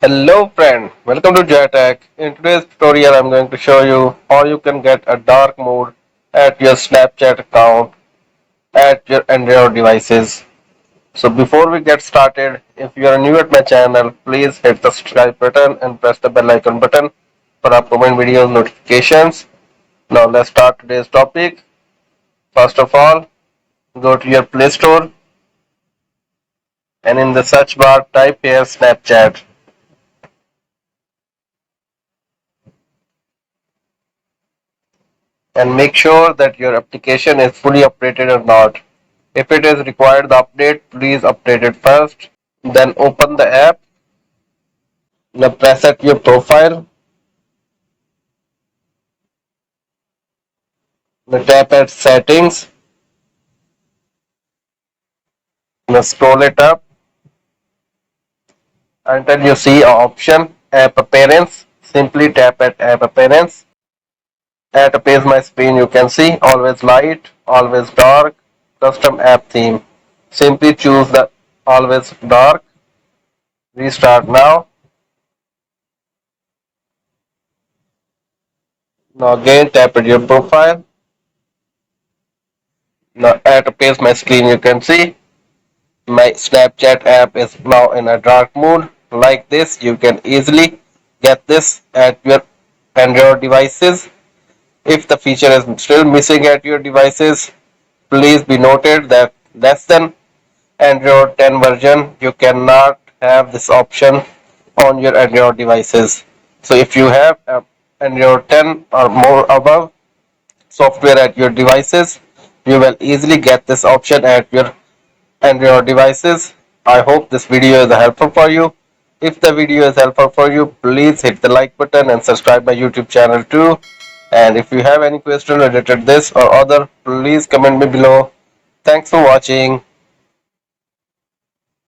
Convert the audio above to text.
Hello friend, welcome to JoyTech. In today's tutorial I'm going to show you how you can get a dark mode at your Snapchat account at your Android devices. So before we get started, if you are new at my channel, please hit the subscribe button and press the bell icon button for upcoming videos notifications. Now let's start today's topic. First of all, go to your Play Store and in the search bar type here Snapchat. And make sure that your application is fully updated or not. If it is required the update, please update it first. Then open the app. Now press at your profile. Now tap at settings. Now scroll it up until you see an option app appearance. Simply tap at app appearance. At appears my screen you can see always light, always dark, custom app theme. Simply choose the always dark. Restart now. Now again tap at your profile. Now at appears my screen you can see my Snapchat app is now in a dark mode. Like this you can easily get this at your Android devices. If the feature is still missing at your devices, please be noted that less than Android 10 version you cannot have this option on your Android devices. So if you have Android 10 or more above software at your devices, you will easily get this option at your Android devices. I hope this video is helpful for you. If the video is helpful for you, please hit the like button and subscribe my YouTube channel too. And if you have any question related to this or other, please comment me below. Thanks for watching.